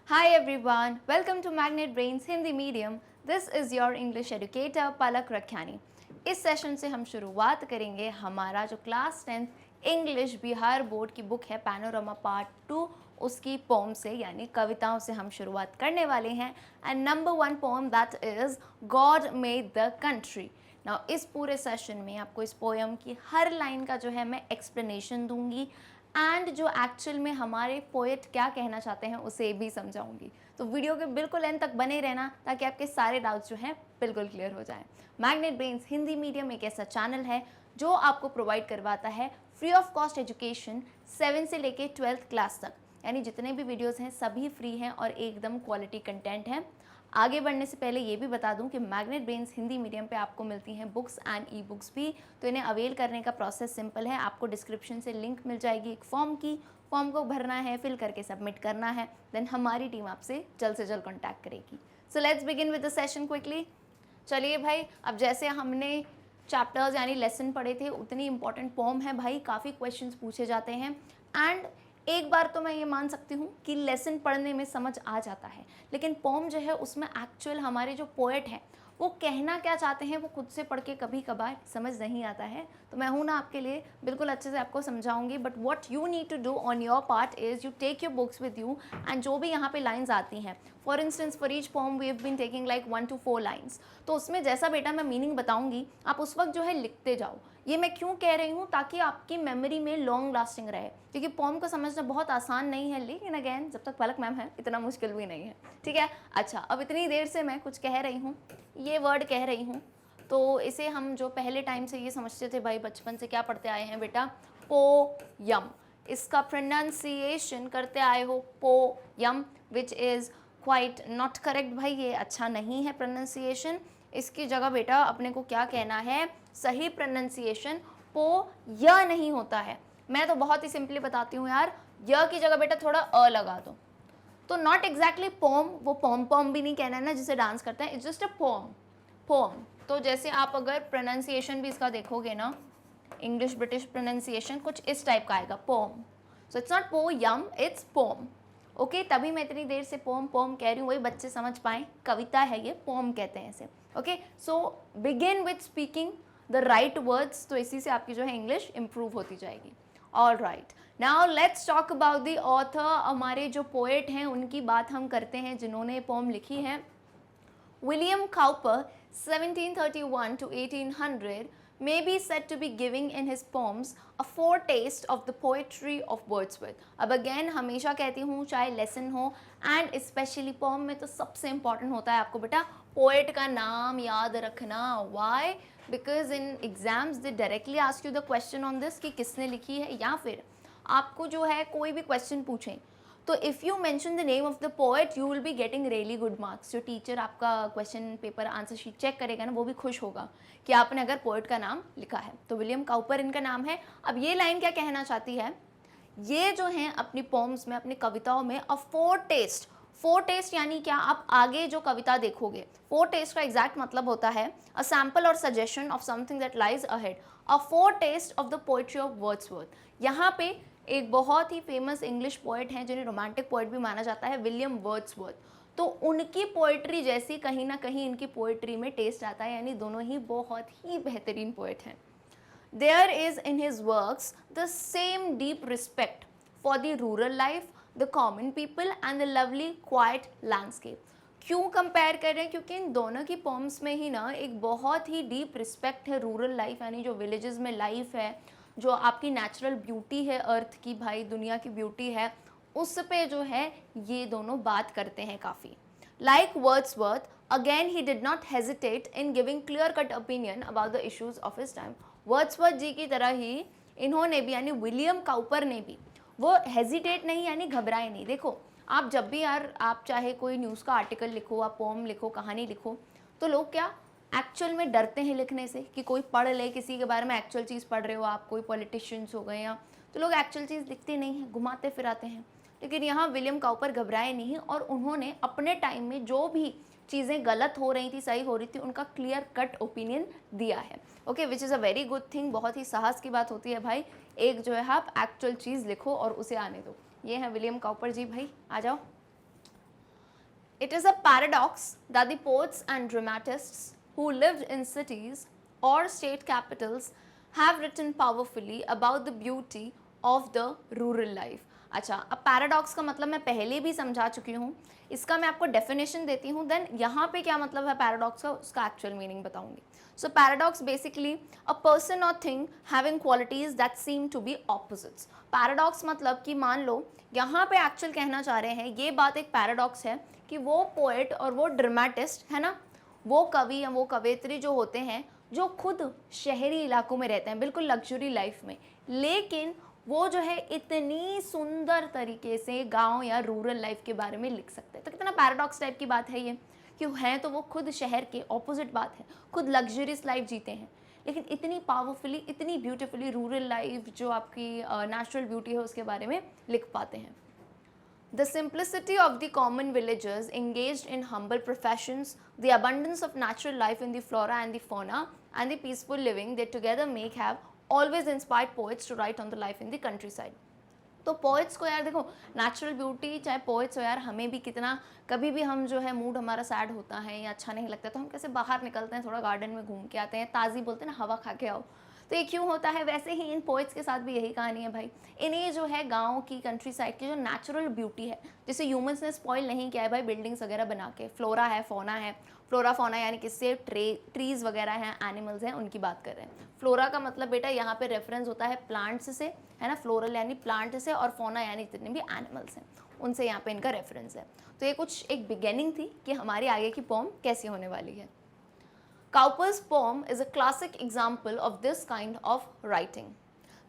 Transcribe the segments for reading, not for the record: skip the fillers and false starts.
Hi everyone, welcome to Magnet Brains Hindi Medium. This is your English educator Palak Rakhyani. इस session से हम शुरुआत करेंगे हमारा जो class 10th English Bihar board की बुक है पैनोरमा पार्ट 2 उसकी पोम से यानी कविताओं से हम शुरुआत करने वाले हैं. And number 1 poem that is God made the country. Now इस पूरे सेशन में आपको इस पोएम की हर लाइन का जो है मैं एक्सप्लेनेशन दूंगी एंड जो एक्चुअल में हमारे पोएट क्या कहना चाहते हैं उसे भी समझाऊंगी. तो वीडियो के बिल्कुल एंड तक बने रहना ताकि आपके सारे डाउट्स जो हैं बिल्कुल क्लियर हो जाएं. मैग्नेट ब्रेन्स हिंदी मीडियम एक ऐसा चैनल है जो आपको प्रोवाइड करवाता है फ्री ऑफ कॉस्ट एजुकेशन 7 से लेके 12th क्लास तक. यानी जितने भी वीडियोस हैं सभी फ्री हैं और एकदम क्वालिटी कंटेंट है. आगे बढ़ने से पहले ये भी बता दूं कि मैग्नेट ब्रेन्स हिंदी मीडियम पे आपको मिलती हैं बुक्स एंड ई बुक्स भी. तो इन्हें अवेल करने का प्रोसेस सिंपल है. आपको डिस्क्रिप्शन से लिंक मिल जाएगी एक फॉर्म की. फॉर्म को भरना है, फिल करके सबमिट करना है. देन हमारी टीम आपसे जल्द से जल्द कॉन्टैक्ट करेगी. So let's begin with the session quickly. चलिए भाई, अब जैसे हमने चैप्टर्स यानी लेसन पढ़े थे उतनी इंपॉर्टेंट पोम है भाई. काफ़ी क्वेश्चंस पूछे जाते हैं एंड एक बार तो मैं ये मान सकती हूँ कि लेसन पढ़ने में समझ आ जाता है, लेकिन पोम जो है उसमें एक्चुअल हमारे जो पोएट हैं वो कहना क्या चाहते हैं वो खुद से पढ़ के कभी कभार समझ नहीं आता है. तो मैं हूँ ना आपके लिए, बिल्कुल अच्छे से आपको समझाऊंगी. But what you need to do on your part is you take your books with you and जो भी यहाँ पे लाइंस आती हैं, for instance for each poem we have been taking like 1 to 4 lines. तो उसमें जैसा बेटा मैं मीनिंग बताऊंगी आप उस वक्त जो है लिखते जाओ. ये मैं क्यों कह रही हूँ? ताकि आपकी मेमोरी में लॉन्ग लास्टिंग रहे, क्योंकि पोम को समझना बहुत आसान नहीं है. लेकिन अगेन जब तक पलक मैम है इतना मुश्किल भी नहीं है. ठीक है. अच्छा, अब इतनी देर से मैं कुछ कह रही हूँ, ये वर्ड कह रही हूँ, तो इसे हम जो पहले टाइम से ये समझते थे भाई, बचपन से क्या पढ़ते आए हैं बेटा, पोयम. इसका प्रोनाउंसिएशन करते आए हो poem, which is quite not correct भाई. ये अच्छा नहीं है प्रोनाउंसिएशन. इसकी जगह बेटा अपने को क्या कहना है, सही प्रोनाउंसिएशन पो य नहीं होता है. मैं तो बहुत ही सिंपली बताती हूँ यार, य की जगह बेटा थोड़ा अ लगा दो. तो नॉट एग्जैक्टली पोम, वो पोम पोम भी नहीं कहना है ना जिसे डांस करते हैं. It's just a poem, poem. तो जैसे आप अगर प्रोनाउंसिएशन भी इसका देखोगे ना, इंग्लिश ब्रिटिश प्रोनाउंसिएशन कुछ इस टाइप का आएगा, poem. So it's not poem, it's poem. Okay, तभी मैं इतनी देर से पोम पोम कह रही हूँ, वही बच्चे समझ पाएँ. कविता है ये, पोम कहते हैं इसे. Okay, so begin with speaking the right words. तो इसी से आपकी जो है इंग्लिश इंप्रूव होती जाएगी. All right, now let's talk about the author. हमारे जो पोएट हैं उनकी बात हम करते हैं जिन्होंने पोम लिखी है. William Cowper 1731 to 1800 may be said to be giving in his poems a foretaste of the poetry of Wordsworth. अब अगेन हमेशा कहती हूँ चाहे लेसन हो एंड स्पेशली पोम में तो सबसे इंपॉर्टेंट होता है आपको बेटा पोएट का नाम याद रखना. Why? Because in exams they directly ask you the question on this कि किसने लिखी है, या फिर आपको जो है कोई भी क्वेश्चन पूछें तो if you mention the name of the poet you will be getting really good marks. जो टीचर आपका question paper answer sheet check करेगा ना वो भी खुश होगा कि आपने अगर पोएट का नाम लिखा है. तो विलियम काउपर इनका नाम है. अब ये लाइन क्या कहना चाहती है, ये जो हैं अपनी पोम्स में, अपनी कविताओं में अ फोरटेस्ट. फोरटेस्ट यानी क्या, आप आगे जो कविता देखोगे, फोरटेस्ट का एग्जैक्ट मतलब होता है a sample or suggestion of something that lies ahead. A foretaste of the poetry of Wordsworth. यहाँ पे एक बहुत ही फेमस इंग्लिश पोएट हैं जिन्हें रोमांटिक पोएट भी माना जाता है, विलियम वर्ड्सवर्थ. तो उनकी पोएट्री जैसी कहीं ना कहीं इनकी पोएट्री में टेस्ट आता है, यानी दोनों ही बहुत ही बेहतरीन पोएट हैं. There is in his works the same deep respect for the rural life, the common people and the lovely quiet landscape. क्यों कंपेयर कर रहे हैं? क्योंकि इन दोनों की पोम्स में ही ना एक बहुत ही डीप रिस्पेक्ट है रूरल लाइफ, यानी जो विलेजेस में लाइफ है, जो आपकी नेचुरल ब्यूटी है अर्थ की भाई, दुनिया की ब्यूटी है, उस पे जो है ये दोनों बात करते हैं काफ़ी. Like Wordsworth, again he did not hesitate in giving clear-cut opinion about the issues of his time. Wordsworth ji की तरह ही इन्होंने भी, यानी विलियम काउपर ने भी, वो हेजिटेट नहीं यानी घबराए नहीं. देखो आप जब भी यार आप चाहे कोई न्यूज़ का आर्टिकल लिखो, आप पोम लिखो, कहानी लिखो, तो लोग क्या एक्चुअल में डरते हैं लिखने से कि कोई पढ़ ले, किसी के बारे में एक्चुअल चीज़ पढ़ रहे हो आप, कोई पॉलिटिशियंस हो गए या, तो लोग एक्चुअल चीज़ लिखते नहीं हैं, घुमाते फिराते हैं. लेकिन यहाँ विलियम काउपर घबराए नहीं और उन्होंने अपने टाइम में जो भी चीज़ें गलत हो रही थी, सही हो रही थी, उनका क्लियर कट ओपिनियन दिया है. Okay, which is a very good thing. बहुत ही साहस की बात होती है भाई, एक जो है आप एक्चुअल चीज़ लिखो और उसे आने दो. ये है विलियम काउपर जी. भाई आ जाओ. It is a paradox that the poets and dramatists who lived in cities or state capitals have written powerfully about the beauty of the rural life. अच्छा, अब पैराडॉक्स का मतलब मैं पहले भी समझा चुकी हूँ, इसका मैं आपको डेफिनेशन देती हूँ, देन यहाँ पे क्या मतलब है पैराडॉक्स का, उसका एक्चुअल मीनिंग बताऊंगी. So paradox basically a person और thing having qualities that seem to be opposites. Paradox मतलब कि मान लो यहाँ पे एक्चुअल कहना चाह रहे हैं, ये बात एक पैराडॉक्स है कि वो पोएट और वो ड्रामेटिस्ट है ना, वो कवि या वो कवयित्री जो होते हैं, जो खुद शहरी इलाकों में रहते हैं, बिल्कुल लग्जरी लाइफ में, लेकिन वो जो है इतनी सुंदर तरीके से गांव या रूरल लाइफ के बारे में लिख सकते हैं. तो कितना पैराडॉक्स टाइप की बात है ये, कि हैं तो वो खुद शहर के ऑपोजिट बात है, खुद लग्जरियस लाइफ जीते हैं, लेकिन इतनी पावरफुली, इतनी ब्यूटीफुली रूरल लाइफ जो आपकी नेचुरल ब्यूटी है उसके बारे में लिख पाते हैं. The simplicity of the common villagers engaged in humble professions, the abundance of natural life in the flora and the fauna, and the peaceful living they together make have always inspired poets to write on the life in the countryside. तो poets को यार देखो, natural beauty, चाहे poets हो यार, हमें भी कितना, कभी भी हम जो है मूड हमारा सैड होता है या अच्छा नहीं लगता तो हम कैसे बाहर निकलते हैं, थोड़ा गार्डन में घूम के आते हैं, ताज़ी बोलते हैं ना, हवा खा के आओ. तो ये क्यों होता है, वैसे ही इन पोइट्स के साथ भी यही कहानी है भाई. इन्हें जो है गाँव की, कंट्री साइड की जो नेचुरल ब्यूटी है, जिसे ह्यूमंस ने स्पॉइल नहीं किया है भाई बिल्डिंग्स वगैरह बना के, फ्लोरा है, फोना है. फ्लोरा फोना यानी किससे, ट्रीज़ वगैरह हैं, एनिमल्स हैं, उनकी बात कर रहे हैं. फ्लोरा का मतलब बेटा यहाँ पे रेफरेंस होता है प्लांट्स से, है ना, फ्लोरल यानी प्लांट से, और फोना यानी जितने भी एनिमल्स हैं उनसे यहाँ पे इनका रेफरेंस है. तो ये कुछ एक बिगेनिंग थी कि हमारी आगे की पोम कैसी होने वाली है. Cowper's poem is a classic example of this kind of writing.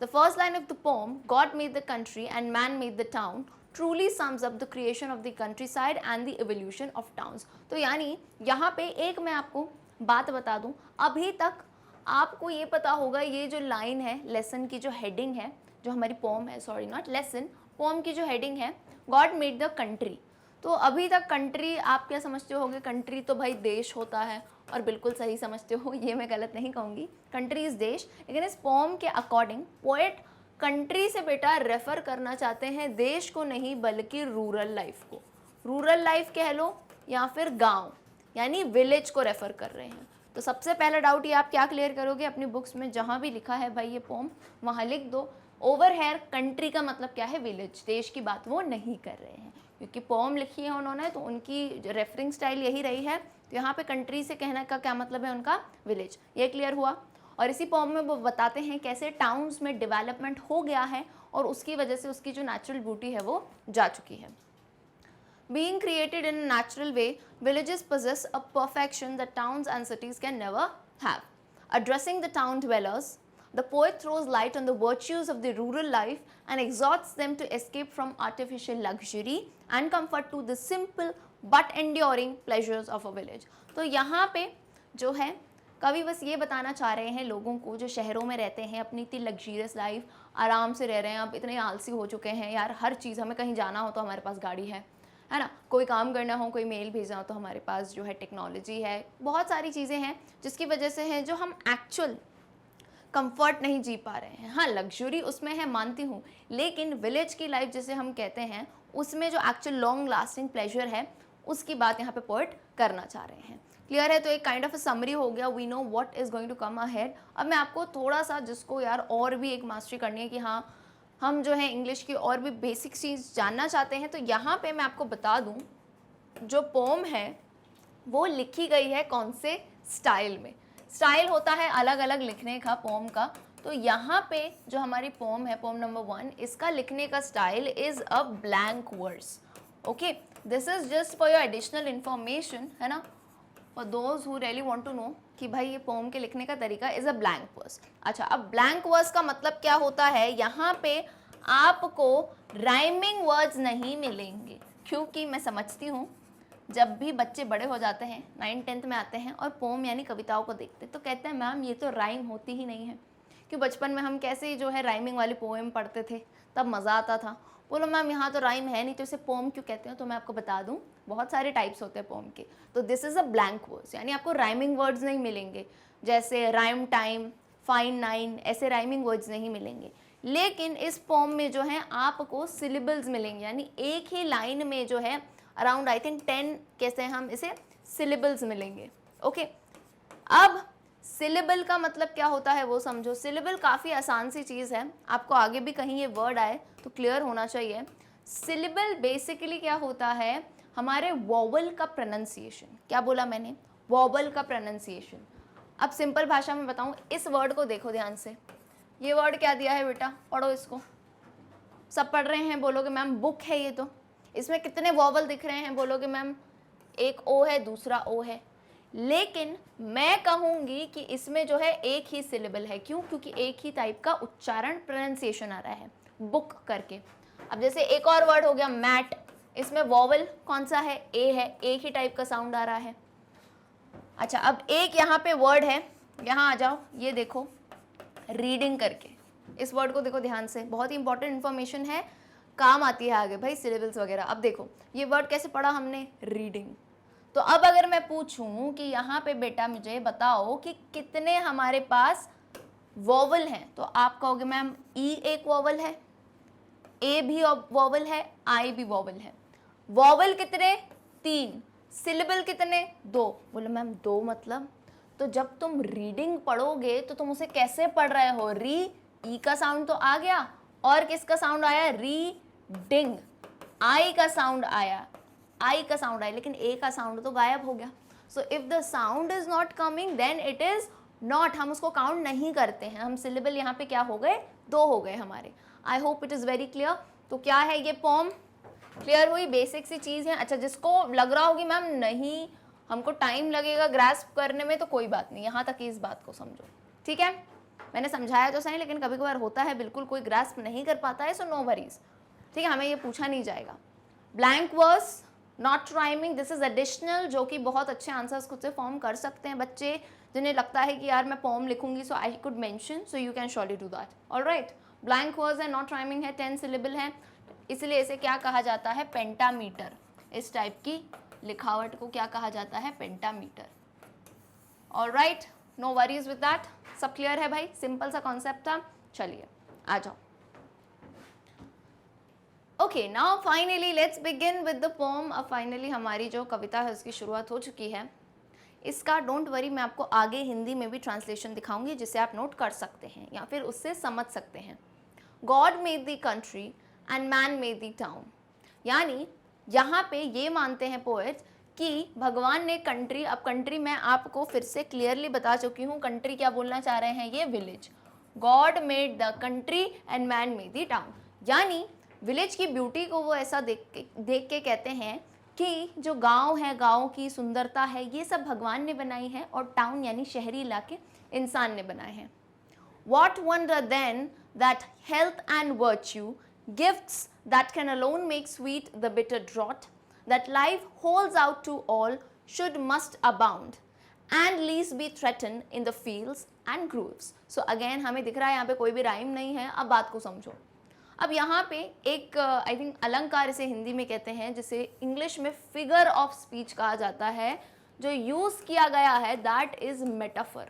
The first line of the poem, God made the country and man made the town, truly sums up the creation of the countryside and the evolution of towns. तो यानी यहाँ पे एक मैं आपको बात बता दूँ, अभी तक आपको ये पता होगा, ये जो लाइन है, लेसन की जो हेडिंग है, जो हमारी पोम है, सॉरी नॉट लेसन, पोम की जो हेडिंग है, गॉड मेड द कंट्री. तो अभी तक कंट्री आप क्या समझते होगे, कंट्री तो भाई देश होता है, और बिल्कुल सही समझते हो, ये मैं गलत नहीं कहूँगी, कंट्री इज देश. लेकिन इस पोम के अकॉर्डिंग पोएट कंट्री से बेटा रेफर करना चाहते हैं देश को नहीं, बल्कि रूरल लाइफ को. रूरल लाइफ कह लो या फिर गांव यानी विलेज को रेफर कर रहे हैं. तो सबसे पहला डाउट ये आप क्या क्लियर करोगे अपनी बुक्स में, जहाँ भी लिखा है भाई ये पोम, वहाँ लिख दो ओवर हेयर कंट्री का मतलब क्या है, विलेज, देश की बात वो नहीं कर रहे हैं, क्योंकि पोम लिखी है उन्होंने तो उनकी रेफरिंग स्टाइल यही रही है. तो यहाँ पे कंट्री से कहने का क्या मतलब है उनका, विलेज. ये क्लियर हुआ. और इसी पोम में वो बताते हैं कैसे टाउन्स में डेवलपमेंट हो गया है और उसकी वजह से उसकी जो नेचुरल ब्यूटी है वो जा चुकी है. Being created in a natural way, villages possess a perfection that towns and cities can never have. Addressing the town dwellers, the poet throws light on the virtues of the rural life and exhorts them to escape from artificial luxury and comfort to the simple but enduring pleasures of a village. तो यहाँ पे जो है कवि बस ये बताना चाह रहे हैं लोगों को जो शहरों में रहते हैं, अपनी इतनी लग्जरियस लाइफ आराम से रह रहे हैं, अब इतने आलसी हो चुके हैं यार, हर चीज़, हमें कहीं जाना हो तो हमारे पास गाड़ी है ना, कोई काम करना हो, कोई मेल भेजना हो तो हमारे पास जो है टेक्नोलॉजी है, बहुत सारी चीज़ें हैं जिसकी वजह से है जो हम एक्चुअल कंफर्ट नहीं जी पा रहे हैं. हाँ, लग्जरी उसमें है, मानती हूँ, लेकिन विलेज की लाइफ जिसे हम कहते हैं उसमें जो एक्चुअल लॉन्ग लास्टिंग प्लेजर है उसकी बात यहाँ पे पोएट करना चाह रहे हैं. क्लियर है. तो एक काइंड ऑफ अ समरी हो गया, we know what is going to come ahead. अब मैं आपको थोड़ा सा, जिसको यार और भी एक मास्टरी करनी है कि हाँ हम जो है इंग्लिश की और भी बेसिक चीज़ जानना चाहते हैं, तो यहाँ पे मैं आपको बता दूँ जो पोम है वो लिखी गई है कौन से स्टाइल में. स्टाइल होता है अलग अलग लिखने का पोम का. तो यहाँ पे जो हमारी पोम है, पोम नंबर 1, इसका लिखने का style is a blank verse. Okay, this is just for your additional information, है ना, for those who really want to know कि भाई ये पोम के लिखने का तरीका इज़ अ ब्लैंक वर्स. अच्छा, अब ब्लैंक वर्स का मतलब क्या होता है, यहाँ पे आपको राइमिंग वर्ड्स नहीं मिलेंगे, क्योंकि मैं समझती हूँ जब भी बच्चे बड़े हो जाते हैं, 9th-10th में आते हैं और पोम यानी कविताओं को देखते हैं तो कहते हैं मैम ये तो राइम होती ही नहीं है. कि बचपन में हम कैसे जो है राइमिंग वाली पोएम पढ़ते थे, तब मज़ा आता था. बोलो मैम यहाँ तो राइम है नहीं तो इसे पोम क्यों कहते हैं, तो मैं आपको बता दूँ बहुत सारे टाइप्स होते हैं पोम के. तो this is a blank words, यानी आपको राइमिंग वर्ड्स नहीं मिलेंगे, जैसे राइम टाइम, फाइन नाइन, ऐसे राइमिंग वर्ड्स नहीं मिलेंगे. लेकिन इस पोम में जो है आपको सिलेबल्स मिलेंगे, यानी एक ही लाइन में जो है अराउंड आई थिंक 10 कैसे हम इसे सिलेबल्स मिलेंगे। ओके, अब सिलेबल का मतलब क्या होता है वो समझो। सिलेबल काफ़ी आसान सी चीज़ है, आपको आगे भी कहीं ये वर्ड आए तो क्लियर होना चाहिए। सिलेबल बेसिकली क्या होता है, हमारे वॉवल का प्रोनाउंसिएशन। क्या बोला मैंने, वॉवल का प्रोनाउंसिएशन। अब सिंपल भाषा में बताऊं, इस वर्ड को देखो ध्यान से, ये वर्ड क्या दिया है बेटा, पढ़ो इसको। सब पढ़ रहे हैं, बोलोगे मैम बुक है ये तो। इसमें कितने वॉवल दिख रहे हैं, बोलोगे मैम एक ओ है दूसरा ओ है, लेकिन मैं कहूँगी कि इसमें जो है एक ही सिलेबल है। क्यों, क्योंकि एक ही टाइप का उच्चारण प्रोनाउंसिएशन आ रहा है बुक करके। अब जैसे एक और वर्ड हो गया मैट, इसमें वॉवल कौन सा है, ए है, एक ही टाइप का साउंड आ रहा है। अच्छा, अब एक यहाँ पे वर्ड है, यहाँ आ जाओ, ये देखो रीडिंग करके, इस वर्ड को देखो ध्यान से, बहुत ही इंपॉर्टेंट इन्फॉर्मेशन है, काम आती है आगे भाई सिलेबल्स वगैरह। अब देखो ये वर्ड कैसे पढ़ा हमने, रीडिंग। तो अब अगर मैं पूछूं कि यहाँ पे बेटा मुझे बताओ कि कितने हमारे पास वॉवल हैं, तो आप कहोगे मैम ई एक वॉवल है, ए भी वॉवल है, आई भी वॉवल है। वॉवल कितने, 3, सिलेबल कितने, 2। बोले मैम 2 मतलब, तो जब तुम रीडिंग पढ़ोगे तो तुम उसे कैसे पढ़ रहे हो, री, ई का साउंड तो आ गया, और किसका साउंड आया, रीडिंग, आई का साउंड आया, आई का साउंड आया, लेकिन ए का साउंड तो गायब हो गया। So if the sound is not coming then it is not, हम उसको काउंट नहीं करते हैं। हम सिलेबल यहाँ पे क्या हो गए, 2 हो गए हमारे। I hope it is very clear. तो क्या है ये पोम, क्लियर हुई, बेसिक सी चीज़ है। अच्छा, जिसको लग रहा होगी मैम नहीं हमको टाइम लगेगा ग्रास्प करने में, तो कोई बात नहीं, यहाँ तक ही इस बात को समझो, ठीक है। मैंने समझाया तो सही, लेकिन कभी कभार होता है बिल्कुल कोई ग्रास्प नहीं कर पाता है, सो नो वरीज, ठीक है, हमें ये पूछा नहीं जाएगा। Blank verse, not rhyming, this is additional, जो कि बहुत अच्छे आंसर्स खुद से फॉर्म कर सकते हैं बच्चे, जिन्हें लगता है कि यार मैं पोम लिखूंगी so I could mention, so you can surely do that, alright. Blank verse है, नॉट राइमिंग है, 10 सिलेबल है, इसलिए इसे क्या कहा जाता है, पेंटामीटर। इस टाइप की लिखावट को क्या कहा जाता है, pentameter, alright. No worries with that, सब क्लियर है भाई, सिंपल सा कॉन्सेप्ट था। चलिए आ जाओ। Okay, now finally let's begin with the poem. अब फाइनली हमारी जो कविता है उसकी शुरुआत हो चुकी है। इसका डोंट वरी, मैं आपको आगे हिंदी में भी ट्रांसलेशन दिखाऊंगी जिसे आप नोट कर सकते हैं या फिर उससे समझ सकते हैं। God made the country and man made the town, यानी यहाँ पे ये मानते हैं पोएट्स कि भगवान ने कंट्री, अब कंट्री मैं आपको फिर से क्लियरली बता चुकी हूँ, कंट्री क्या बोलना चाह रहे हैं, ये village. God made the country and man made the town, यानी विलेज की ब्यूटी को वो ऐसा देख के कहते हैं कि जो गांव है, गांव की सुंदरता है, ये सब भगवान ने बनाई है, और टाउन यानी शहरी इलाके इंसान ने बनाए हैं। What wonder then that health and virtue, gifts that can alone make sweet the bitter draught, that life holds out to all, should must abound, and least be threatened in the fields and groves. So again हमें दिख रहा है यहाँ पे कोई भी rhyme नहीं है। अब बात को समझो। अब यहाँ पे एक आई थिंक अलंकार इसे हिंदी में कहते हैं, जिसे इंग्लिश में फिगर ऑफ स्पीच कहा जाता है, जो यूज़ किया गया है, दैट इज मेटाफर।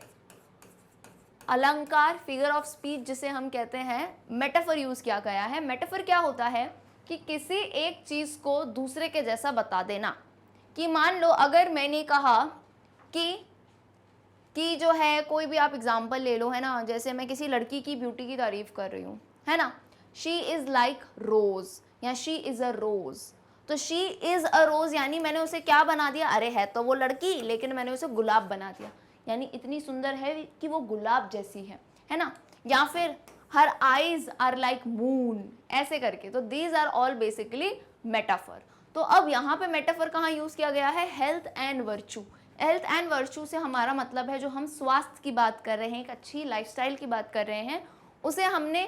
अलंकार, फिगर ऑफ स्पीच जिसे हम कहते हैं, मेटाफर यूज़ किया गया है। मेटाफर क्या होता है कि किसी एक चीज़ को दूसरे के जैसा बता देना। कि मान लो अगर मैंने कहा कि जो है, कोई भी आप एग्जांपल ले लो, है ना, जैसे मैं किसी लड़की की ब्यूटी की तारीफ कर रही हूँ, है ना, शी इज़ लाइक रोज़ या शी इज़ अ रोज़, तो शी इज़ अ रोज़ यानी मैंने उसे क्या बना दिया, अरे है तो वो लड़की लेकिन मैंने उसे गुलाब बना दिया, यानी इतनी सुंदर है कि वो गुलाब जैसी है ना। या फिर her eyes are like moon, ऐसे करके। तो these are all basically metaphor. तो अब यहाँ पे मेटाफर कहाँ यूज़ किया गया है, health and virtue. Health and virtue से हमारा मतलब है, जो हम स्वास्थ्य की बात कर रहे हैं, एक अच्छी लाइफस्टाइल की बात कर रहे हैं, उसे हमने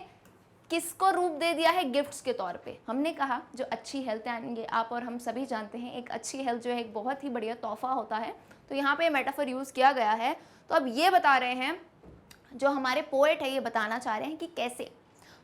किसको रूप दे दिया है, गिफ्ट्स के तौर पे। हमने कहा जो अच्छी हेल्थ, यानी आप और हम सभी जानते हैं एक अच्छी हेल्थ जो है एक बहुत ही बढ़िया तोहफा होता है, तो यहाँ पे मेटाफर यूज़ किया गया है। तो अब ये बता रहे हैं, जो हमारे पोएट है ये बताना चाह रहे हैं कि कैसे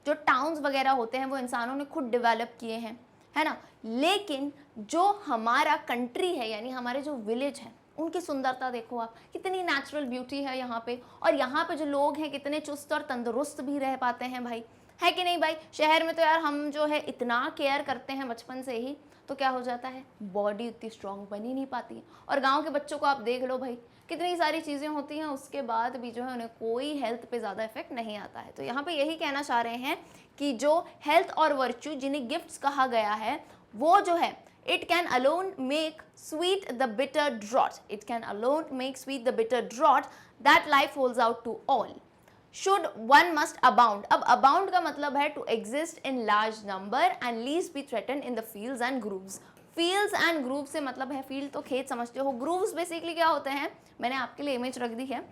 जो टाउन्स वगैरह होते हैं वो इंसानों ने खुद डेवलप किए हैं, है ना, लेकिन जो हमारा कंट्री है यानी हमारे जो विलेज हैं उनकी सुंदरता देखो आप, कितनी नेचुरल ब्यूटी है यहाँ पे, और यहाँ पे जो लोग हैं कितने चुस्त और तंदुरुस्त भी रह पाते हैं भाई, है कि नहीं भाई? शहर में तो यार हम जो है इतना केयर करते हैं बचपन से ही, तो क्या हो जाता है, बॉडी उतनी स्ट्रांग बन ही नहीं पाती है। और गांव के बच्चों को आप देख लो भाई, कितनी सारी चीज़ें होती हैं, उसके बाद भी जो है उन्हें कोई हेल्थ पे ज़्यादा इफेक्ट नहीं आता है। तो यहाँ पे यही कहना चाह रहे हैं कि जो हेल्थ और वर्च्यू जिन्हें गिफ्ट्स कहा गया है, वो जो है it can alone make sweet the bitter draught, it can alone make sweet the bitter draught that life holds out to all, should one must abound। अब abound का मतलब है to exist in large number and least be threatened in the fields and grooves। fields and grooves से मतलब है, field तो खेत समझते हो, grooves बेसिकली क्या होते हैं, मैंने आपके लिए इमेज रख दी है।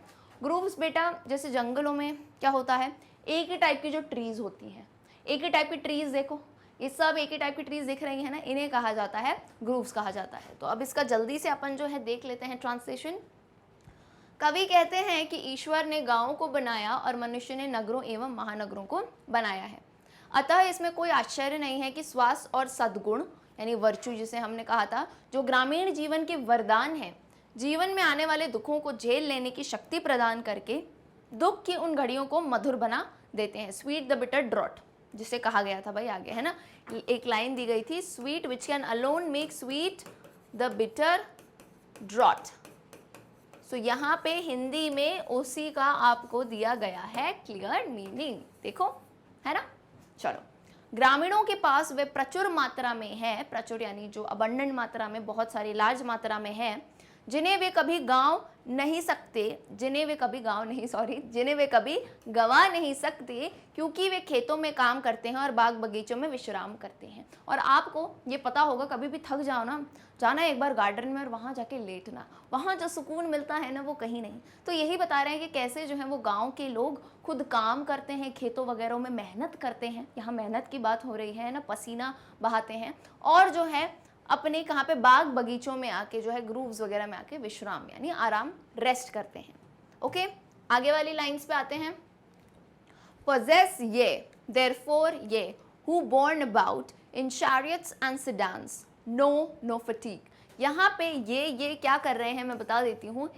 grooves बेटा जैसे जंगलों में क्या होता है, एक ही टाइप की जो ट्रीज होती हैं, एक ही टाइप की ट्रीज, देखो ये सब एक ही टाइप की ट्रीज दिख रही है ना, इन्हें कहा जाता है ग्रूव्स कहा जाता है। तो अब इसका जल्दी से अपन जो है देख लेते हैं ट्रांसलेशन। कवि कहते हैं कि ईश्वर ने गांवों को बनाया और मनुष्य ने नगरों एवं महानगरों को बनाया है, अतः इसमें कोई आश्चर्य नहीं है कि स्वास्थ्य और सद्गुण यानी वर्च्यू जिसे हमने कहा था, जो ग्रामीण जीवन के वरदान है, जीवन में आने वाले दुखों को झेल लेने की शक्ति प्रदान करके दुख की उन घड़ियों को मधुर बना देते हैं। स्वीट द बिटर ड्रॉट जिसे कहा गया था भाई आगे, है ना, एक लाइन दी गई थी, sweet which can alone make sweet the bitter draught. So यहाँ पे हिंदी में उसी का आपको दिया गया है क्लियर मीनिंग, देखो, है ना। चलो, ग्रामीणों के पास वे प्रचुर मात्रा में है, प्रचुर यानी जो अबंडेंट मात्रा में, बहुत सारी लार्ज मात्रा में है, जिन्हें वे कभी जिन्हें वे कभी गवा नहीं सकते, क्योंकि वे खेतों में काम करते हैं और बाग बगीचों में विश्राम करते हैं। और आपको ये पता होगा, कभी भी थक जाओ ना, जाना एक बार गार्डन में और वहाँ जाके लेटना, वहाँ जो सुकून मिलता है ना वो कहीं नहीं। तो यही बता रहे हैं कि कैसे जो है वो गाँव के लोग खुद काम करते हैं, खेतों वगैरह में मेहनत करते हैं, यहाँ मेहनत की बात हो रही है ना, पसीना बहाते हैं, और जो है अपने कहाँ पे बाग बगीचों में आके जो है ग्रूव्स वगैरह में आके विश्राम यानी आराम, रेस्ट करते हैं। ओके, आगे वाली लाइंस पे आते हैं। possess ye therefore ye who borne about in chariots and sedans know no fatigue। यहाँ पे ये क्या कर रहे हैं मैं बता देती हूँ।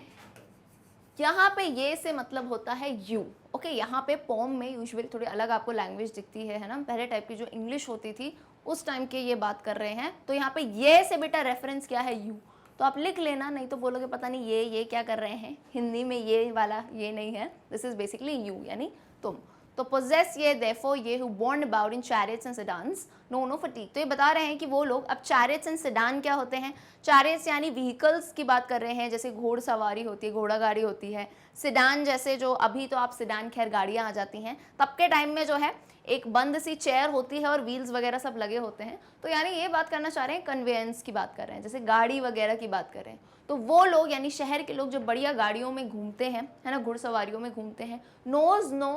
यहाँ पे ये से मतलब होता है यू। ओके, यहाँ पे पोम में यूजुअली थोड़ी अलग आपको लैंग्वेज दिखती है ना, पहले टाइप की जो इंग्लिश होती थी उस टाइम के ये बात कर रहे हैं। तो यहाँ पे ये से बेटा रेफरेंस क्या है, यू, तो आप लिख लेना, नहीं तो बोलोगे पता नहीं ये क्या कर रहे हैं, हिंदी में ये वाला ये नहीं है, दिस इज बेसिकली यू यानी तुम। तो possess ये therefore ये who borne about in chariots and sedans no no fatigue। तो ये बता रहे हैं कि वो लोग, अब chariots and sedan क्या होते हैं, chariots यानी व्हीकल्स की बात कर रहे हैं, जैसे घोड़सवारी होती है, घोड़ा गाड़ी होती है। sedan जैसे जो अभी तो आप sedan खैर गाड़ियाँ आ जाती हैं, तब के टाइम में जो है एक बंद सी चेयर होती है और व्हील्स वगैरह सब लगे होते हैं। तो यानी ये बात करना चाह रहे हैं, कन्वेंस की बात कर रहे हैं, जैसे गाड़ी वगैरह की बात कर रहे हैं। तो वो लोग यानी शहर के लोग जो बढ़िया गाड़ियों में घूमते हैं, है ना, घुड़सवारियों में घूमते हैं, नोज नो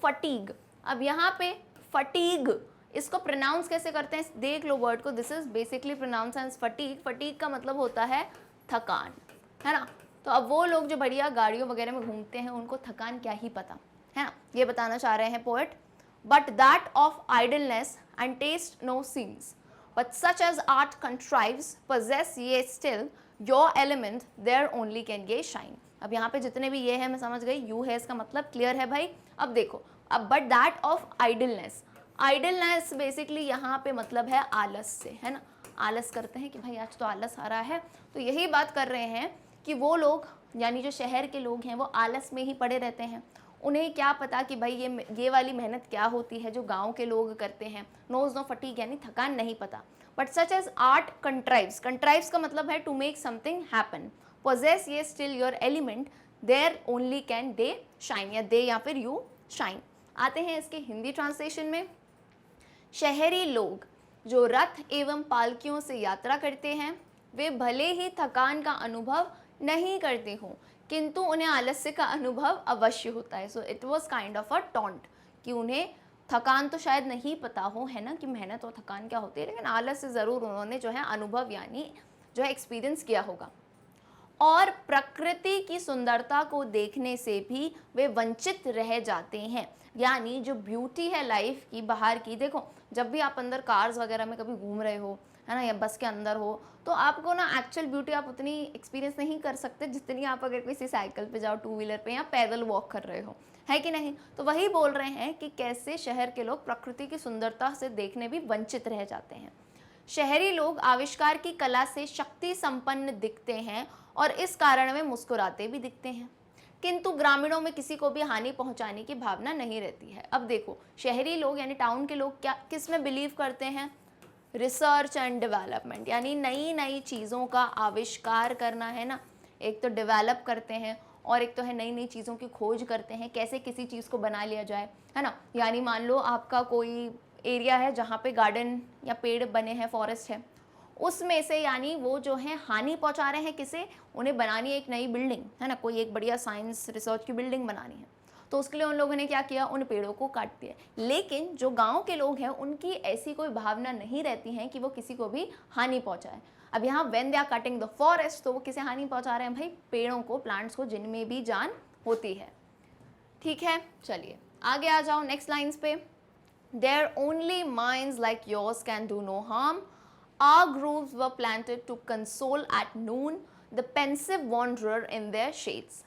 फटीग। अब यहाँ पे फटीग इसको प्रोनाउंस कैसे करते हैं, देख लो वर्ड को, this is basically pronounce as fatigue. Fatigue का मतलब होता है थकान, है ना। तो अब वो लोग जो बढ़िया गाड़ियों वगैरह में घूमते हैं उनको थकान क्या ही पता, है ना, ये बताना चाह रहे हैं poet. But that of idleness and taste no scenes, but such as art contrives possess ye still your element there only can ye shine. अब यहाँ पे जितने भी ये है मैं समझ गई, यू है इसका मतलब क्लियर है भाई। अब देखो, अब but that of idleness, idleness basically यहाँ पे मतलब है आलस से, है ना, आलस करते हैं कि भाई आज तो आलस आ रहा है। तो यही बात कर रहे हैं कि वो लोग यानी जो शहर के लोग हैं वो आलस में ही पड़े रहते हैं, उन्हें क्या पता कि भाई ये वाली मेहनत क्या होती है जो गांव के लोग करते हैं। नोज नो फटीग यानी थकान नहीं पता। But such as art contrives, contrives का मतलब है to make something happen. possess ye still your element there only can they shine, या दे या फिर यू शाइन। आते हैं इसके हिंदी ट्रांसलेशन में। शहरी लोग जो रथ एवं पालकियों से यात्रा करते हैं वे भले ही थकान का अनुभव नहीं करते हों, किंतु उन्हें आलस्य का अनुभव अवश्य होता है। So it was kind of a taunt कि उन्हें थकान तो शायद नहीं पता हो, है ना, कि मेहनत और थकान क्या होती है, लेकिन आलस्य ज़रूर उन्होंने जो है अनुभव यानी जो है एक्सपीरियंस किया होगा। और प्रकृति की सुंदरता को देखने से भी वे वंचित रह जाते हैं, यानी जो ब्यूटी है लाइफ की बाहर की। देखो, जब भी आप अंदर कार्स वगैरह में कभी घूम रहे हो, है ना, या बस के अंदर हो, तो आपको ना एक्चुअल ब्यूटी आप उतनी एक्सपीरियंस नहीं कर सकते जितनी आप अगर किसी साइकिल पे जाओ, टू व्हीलर पे या पैदल वॉक कर रहे हो, है कि नहीं। तो वही बोल रहे हैं कि कैसे शहर के लोग प्रकृति की सुंदरता से देखने भी वंचित रह जाते हैं। शहरी लोग आविष्कार की कला से शक्ति संपन्न दिखते हैं और इस कारण वे मुस्कुराते भी दिखते हैं, किंतु ग्रामीणों में किसी को भी हानि पहुंचाने की भावना नहीं रहती है। अब देखो, शहरी लोग यानी टाउन के लोग क्या किस में बिलीव करते हैं? रिसर्च एंड डेवलपमेंट, यानी नई नई चीज़ों का आविष्कार करना, है ना। एक तो डेवलप करते हैं और एक तो है नई नई चीज़ों की खोज करते हैं, कैसे किसी चीज़ को बना लिया जाए, है ना। यानी मान लो आपका कोई एरिया है जहाँ पे गार्डन या पेड़ बने हैं, फॉरेस्ट है, उसमें से यानी वो जो है हानि पहुंचा रहे हैं किसे? उन्हें बनानी है एक नई बिल्डिंग, है ना, कोई एक बढ़िया साइंस रिसर्च की बिल्डिंग बनानी है, तो उसके लिए उन लोगों ने क्या किया? उन पेड़ों को काट दिया। लेकिन जो गांव के लोग हैं उनकी ऐसी कोई भावना नहीं रहती है कि वो किसी को भी हानि पहुंचाए। अब यहाँ when they are cutting the forest, तो वो किसे हानि पहुंचा रहे हैं भाई? पेड़ों को, प्लांट्स को, जिनमें भी जान होती है। ठीक है, चलिए आगे आ जाओ नेक्स्ट लाइन्स पे। Their only minds like yours can do no harm. Our grooves were planted to console at noon the pensive wanderer in their shades.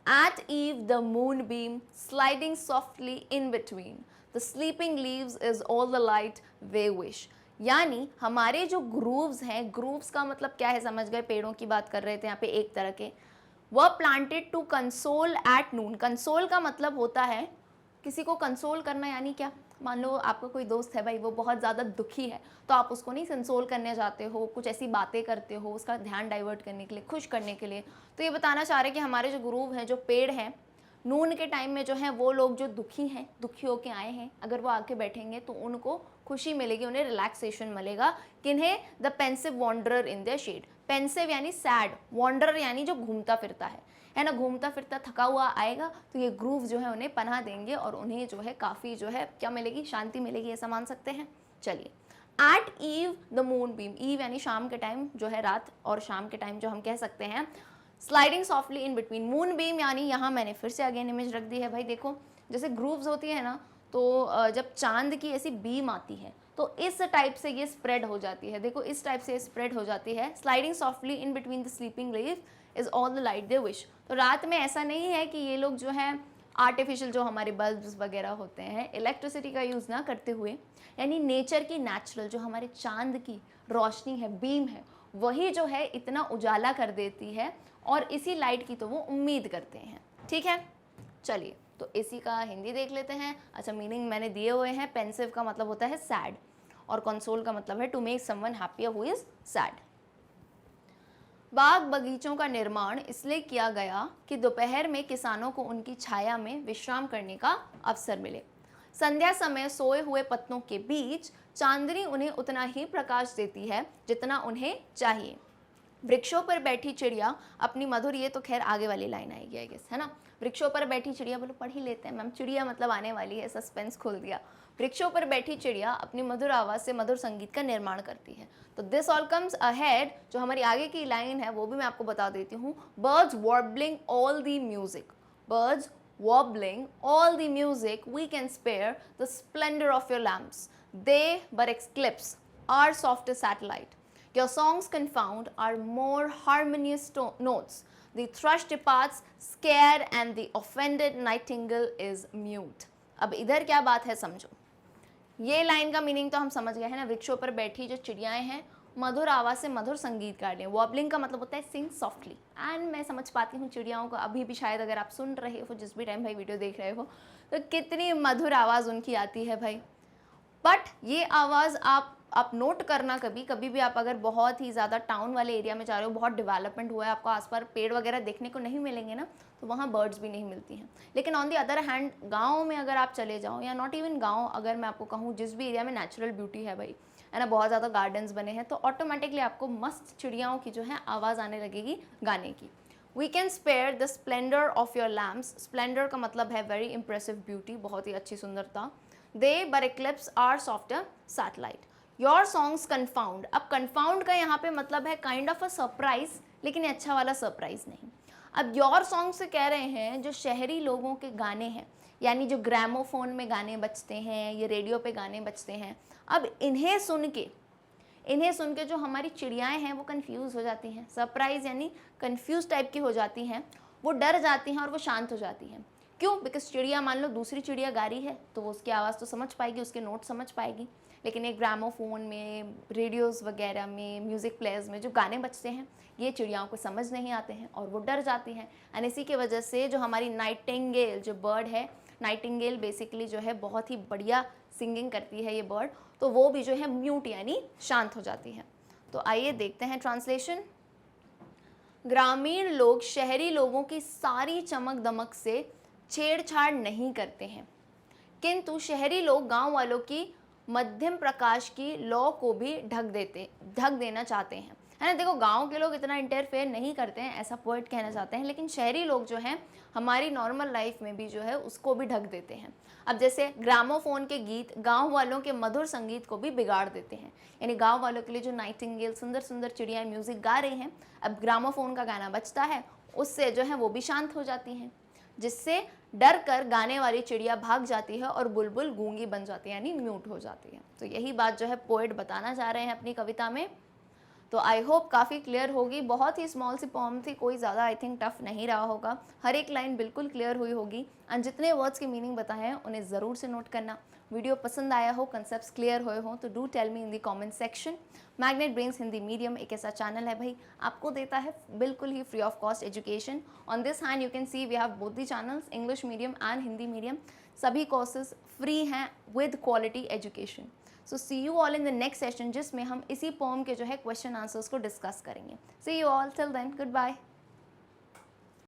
At eve the moonbeam sliding softly in between the sleeping leaves is all the light they wish. यानी हमारे जो grooves हैं, grooves का मतलब क्या है समझ गए? पेड़ों की बात कर रहे थे यहाँ पे एक तरह के। वह planted to console at noon, console का मतलब होता है किसी को कंसोल करना, यानी क्या? मान लो आपका कोई दोस्त है भाई, वो बहुत ज़्यादा दुखी है, तो आप उसको नहीं कंसोल करने जाते हो, कुछ ऐसी बातें करते हो उसका ध्यान डाइवर्ट करने के लिए, खुश करने के लिए। तो ये बताना चाह रहे हैं कि हमारे जो ग्रूव हैं, जो पेड़ हैं, नून के टाइम में जो है वो लोग जो दुखी हैं, दुखी होके आए हैं, अगर वो आके बैठेंगे तो उनको खुशी मिलेगी, उन्हें रिलैक्सेशन मिलेगा। किन्हें? The pensive wanderer in their shade. Pensive यानी सैड, वॉन्डरर यानी जो घूमता फिरता है ना, घूमता फिरता थका हुआ आएगा तो ये ग्रूव जो है उन्हें पनाह देंगे और उन्हें जो है काफ़ी जो है क्या मिलेगी? शांति मिलेगी, ऐसा मान सकते हैं। चलिए, at eve the moonbeam, eve यानी शाम के टाइम जो है, रात और शाम के टाइम जो हम कह सकते हैं, sliding softly in between. Moon beam यानी यहाँ मैंने फिर से अगेन इमेज रख दी है भाई। देखो जैसे ग्रूव्स होती है ना, तो जब चांद की ऐसी बीम आती है तो इस टाइप से ये स्प्रेड हो जाती है। देखो इस टाइप से स्प्रेड हो जाती है। Sliding softly in between the sleeping leaves is all the light they wish. तो रात में ऐसा नहीं है कि ये लोग जो है आर्टिफिशियल जो हमारे बल्ब्स वगैरह होते हैं, इलेक्ट्रिसिटी का यूज़ ना करते हुए, यानी नेचर की नेचुरल जो हमारे चांद की रोशनी है, बीम है, वही जो है इतना उजाला कर देती है और इसी लाइट की तो वो उम्मीद करते हैं। ठीक है, चलिए तो इसी का हिंदी देख लेते हैं। अच्छा, मीनिंग मैंने दिए हुए हैं। पेंसिव का मतलब होता है सैड और कंसोल का मतलब है to make someone happier who is sad. बाग बगीचों का निर्माण इसलिए किया गया कि दोपहर में किसानों को उनकी छाया में विश्राम करने का अवसर मिले। संध्या समय सोए हुए पत्तों के बीच चांदनी उन्हें उतना ही प्रकाश देती है जितना उन्हें चाहिए। वृक्षों पर बैठी चिड़िया अपनी मधुर, ये तो खैर आगे वाली लाइन आएगी आई गेस, है ना। वृक्षों पर बैठी चिड़िया, बोलो पढ़ ही लेते हैं मैम, चिड़िया मतलब आने वाली है, सस्पेंस खोल दिया। वृक्षों पर बैठी चिड़िया अपनी मधुर आवाज़ से मधुर संगीत का निर्माण करती है। तो दिस ऑल कम्स अहेड, जो हमारी आगे की लाइन है वो भी मैं आपको बता देती हूँ। Birds warbling all the music, birds warbling all the music, we can spare the splendor of your lamps. They but eclipse our softer satellite. Your songs confound our more harmonious notes. The thrush departs scared and the offended nightingale is mute. अब इधर क्या बात है समझो। ये line का meaning तो हम समझ गए हैं ना। वृक्षों पर बैठी जो चिड़ियाएं हैं मधुर आवाज़ से मधुर संगीत गा रही हैं। वॉबलिंग का मतलब होता है सिंग सॉफ्टली। एंड मैं समझ पाती हूँ चिड़ियाओं को, अभी भी शायद अगर आप सुन रहे हो, जिस भी टाइम भाई वीडियो देख रहे हो, तो कितनी मधुर आवाज़ उनकी आती है भाई। बट ये आवाज़ आप नोट करना, कभी कभी भी आप अगर बहुत ही ज़्यादा टाउन वाले एरिया में जा रहे हो, बहुत डेवलपमेंट हुआ है, आपको आसपास पेड़ वगैरह देखने को नहीं मिलेंगे ना, तो वहाँ बर्ड्स भी नहीं मिलती हैं। लेकिन ऑन दी अदर हैंड गाँव में अगर आप चले जाओ, या नॉट इवन गाँव, अगर मैं आपको कहूँ जिस भी एरिया में नेचुरल ब्यूटी है भाई, है ना, बहुत ज़्यादा गार्डन्स बने हैं, तो ऑटोमेटिकली आपको मस्त चिड़ियाओं की जो है आवाज़ आने लगेगी गाने की। We can spare the splendour of your lamps. Splendour का मतलब है वेरी इंप्रेसिव ब्यूटी, बहुत ही अच्छी सुंदरता। दे but eclipse our softer satellite. Your songs confound. अब confound का यहाँ पे मतलब है काइंड ऑफ अ सरप्राइज, लेकिन अच्छा वाला सरप्राइज नहीं। अब योर सॉन्ग से कह रहे हैं जो शहरी लोगों के गाने हैं, यानी जो ग्रामोफोन में गाने बजते हैं, ये रेडियो पे गाने बजते हैं, अब इन्हें सुन के इन्हें सुन के जो हमारी चिड़ियाएँ हैं वो कन्फ्यूज़ हो जाती हैं, सरप्राइज़ यानी कन्फ्यूज़ टाइप की हो जाती हैं, वो डर जाती हैं और वो शांत हो जाती हैं। क्यों? बिकॉज़ चिड़िया मान लो दूसरी चिड़िया गा रही है तो वो उसकी आवाज़ तो समझ पाएगी, उसके नोट समझ पाएगी, लेकिन एक ग्रामोफ़ोन में, रेडियोज़ वगैरह में, म्यूज़िक प्लेयर्स में जो गाने बजते हैं ये चिड़ियाओं को समझ नहीं आते हैं और वो डर जाती हैं। एंड इसी की वजह से जो हमारी नाइटिंगेल जो बर्ड है, नाइटिंगेल बेसिकली जो है बहुत ही बढ़िया सिंगिंग करती है ये बर्ड, तो वो भी जो है म्यूट यानी शांत हो जाती है। तो आइए देखते हैं ट्रांसलेशन। ग्रामीण लोग शहरी लोगों की सारी चमक दमक से छेड़छाड़ नहीं करते हैं, किंतु शहरी लोग गांव वालों की मध्यम प्रकाश की लौ को भी ढक देना चाहते हैं, है ना। देखो गांव के लोग इतना इंटरफेयर नहीं करते हैं, ऐसा पोएट कहना चाहते हैं, लेकिन शहरी लोग जो हैं हमारी नॉर्मल लाइफ में भी जो है उसको भी ढक देते हैं। अब जैसे ग्रामोफोन के गीत गांव वालों के मधुर संगीत को भी बिगाड़ देते हैं, यानी गांव वालों के लिए जो नाइटिंगेल सुंदर सुंदर चिड़िया म्यूजिक गा रही हैं, अब ग्रामोफोन का गाना बजता है, उससे जो है वो भी शांत हो जाती हैं, जिससे डर कर गाने वाली चिड़िया भाग जाती है और बुलबुल गूंगी बन जाती है यानी म्यूट हो जाती है। तो यही बात जो है पोएट बताना चाह रहे हैं अपनी कविता में। तो आई होप काफ़ी क्लियर होगी। बहुत ही स्मॉल सी पोम थी, कोई ज़्यादा आई थिंक टफ नहीं रहा होगा, हर एक लाइन बिल्कुल क्लियर हुई होगी। एंड जितने वर्ड्स की मीनिंग बताए हैं उन्हें ज़रूर से नोट करना। वीडियो पसंद आया हो, कंसेप्ट्स क्लियर हुए हो तो do tell me in the comment section. Magnet brains Hindi medium एक ऐसा चैनल है भाई, आपको देता है बिल्कुल ही free of cost education. On this hand you can see we have both the channels, English medium and Hindi medium. सभी कोर्सेज फ्री हैं with quality education. So see you all in the next session, जिसमें हम इसी pome के जो है question answers को discuss करेंगे। See you all, till then, good bye.